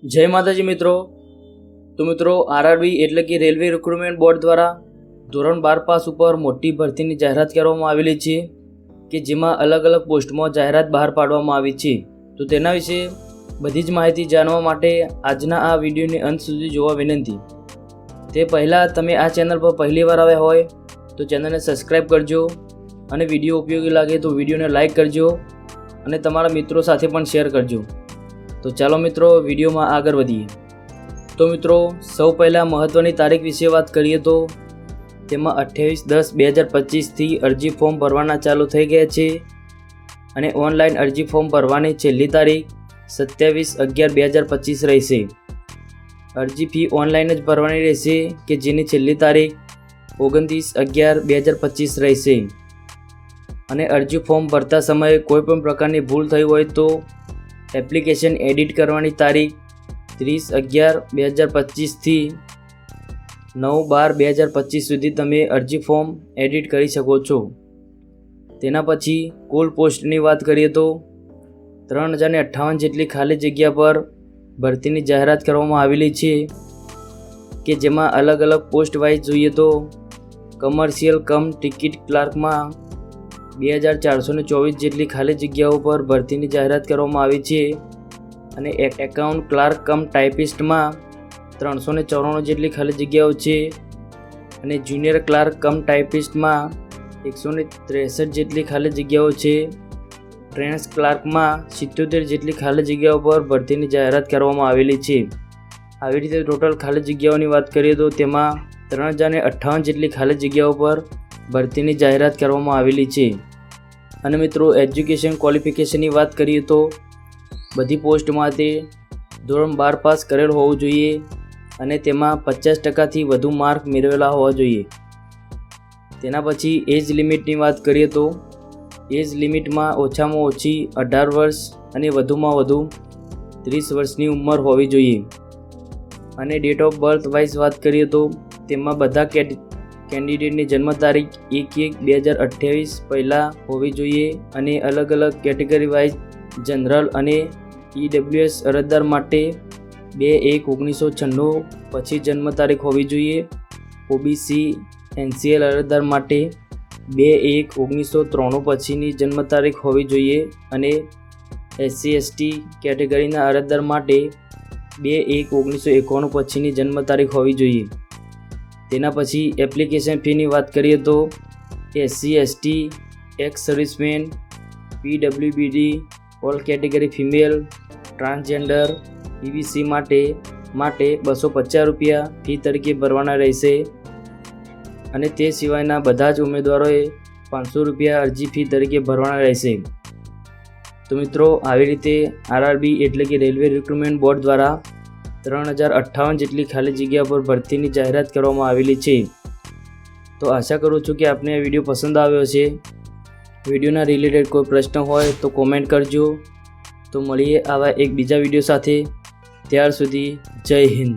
જય માતાજી મિત્રો। તો મિત્રો આરઆરબી એટલે કે રેલવે રિક્રુટમેન્ટ બોર્ડ દ્વારા ધોરણ 12 પાસ ઉપર મોટી ભરતીની જાહેરાત કરવામાં આવેલી છે કે જેમાં અલગ અલગ પોસ્ટમાં જાહેરાત બહાર પાડવામાં આવી છે। તો તેના વિશે બધી જ માહિતી જાણવા માટે આજના આ વિડીયોને અંત સુધી જોવા વિનંતી। તે પહેલાં તમે આ ચેનલ પર પહેલી વાર આવ્યા હોય તો ચેનલને સબસ્ક્રાઈબ કરજો અને વિડીયો ઉપયોગી લાગે તો વિડીયોને લાઇક કરજો અને તમારા મિત્રો સાથે પણ શેર કરજો। તો ચાલો મિત્રો વિડીયોમાં આગળ વધીએ। તો મિત્રો સૌ પહેલાં મહત્ત્વની તારીખ વિશે વાત કરીએ તો તેમાં 28/10/2025થી અરજી ફોર્મ ભરવાના ચાલુ થઈ ગયા છે અને ઓનલાઈન અરજી ફોર્મ ભરવાની છેલ્લી તારીખ 27/11/2025 રહેશે। અરજી ફી ઓનલાઈન જ ભરવાની રહેશે કે જેની છેલ્લી તારીખ 29/11/2025 રહેશે અને અરજી ફોર્મ ભરતા સમયે કોઈપણ પ્રકારની ભૂલ થઈ હોય તો એપ્લિકેશન એડિટ કરવાની તારીખ 30/11/2025થી 9/12/2025 સુધી તમે અરજી ફોર્મ એડિટ કરી શકો છો। તેના પછી કુલ પોસ્ટની વાત કરીએ તો 3058 જેટલી ખાલી જગ્યા પર ભરતીની જાહેરાત કરવામાં આવેલી છે કે જેમાં અલગ અલગ પોસ્ટ વાઇઝ જોઈએ તો કમર્શિયલ કમ ટિકિટ ક્લાર્કમાં 2424 જેટલી ખાલી જગ્યાઓ પર ભરતીની જાહેરાત કરવામાં આવી છે અને એકાઉન્ટ ક્લાર્ક કમ ટાઈપિસ્ટમાં 394 જેટલી ખાલી જગ્યાઓ છે અને જુનિયર ક્લાર્ક કમ ટાઈપિસ્ટમાં 163 જેટલી ખાલી જગ્યાઓ છે। ટ્રેન્સ ક્લાર્કમાં 77 જેટલી ખાલી જગ્યાઓ પર ભરતીની જાહેરાત કરવામાં આવેલી છે। આવી રીતે ટોટલ ખાલી જગ્યાઓની વાત કરીએ તો તેમાં 3058 જેટલી ખાલી જગ્યાઓ પર ભરતીની જાહેરાત કરવામાં આવેલી છે। અને મિત્રો એજ્યુકેશન ક્વોલિફિકેશનની વાત કરીએ તો બધી પોસ્ટ માટે ધોરણ 12 પાસ કરેલ હોવું જોઈએ અને તેમાં 50%થી વધુ માર્ક મેળવેલા હોવા જોઈએ। તેના પછી એજ લિમિટની વાત કરીએ તો એજ લિમિટમાં ઓછામાં ઓછી 18 વર્ષ અને વધુમાં વધુ 30 વર્ષની ઉંમર હોવી જોઈએ। અને ડેટ ઓફ બર્થ વાઇઝ વાત કરીએ તો તેમાં બધા કેન્ડિડેટની જન્મ તારીખ 1/1/2028 પહેલાં હોવી જોઈએ અને અલગ અલગ કેટેગરી વાઇઝ જનરલ અને EWS અરજદાર માટે 2/1/1996 પછી જન્મ તારીખ હોવી જોઈએ। OBC NCL અરજદાર માટે 2/1/1993 પછીની જન્મ તારીખ હોવી જોઈએ અને SC/ST કેટેગરીના અરજદાર માટે 2/1/1991 પછીની જન્મ તારીખ હોવી જોઈએ। તેના પછી એપ્લિકેશન ફીની વાત કરીએ તો SC/ST x servicemen PWBD all category female transgender EBC માટે 250 રૂપિયા ફી તરીકે ભરવાના રહેશે અને તે સિવાયના બધા જ ઉમેદવારોએ 500 રૂપિયા અરજી ફી તરીકે ભરવાના રહેશે। તો મિત્રો આવી રીતે આરઆરબી એટલે કે રેલવે રિક્રુટમેન્ટ બોર્ડ દ્વારા 3058 જેટલી ખાલી જગ્યા પર ભરતીની જાહેરાત કરવામાં આવેલી છે। તો આશા કરું છું કે આપને આ વિડીયો પસંદ આવ્યો હશે। વિડીયોના રિલેટેડ કોઈ પ્રશ્ન હોય તો કોમેન્ટ કરજો। તો મળીએ આવા એક બીજા વિડીયો સાથે, ત્યાર સુધી જય હિન્દ।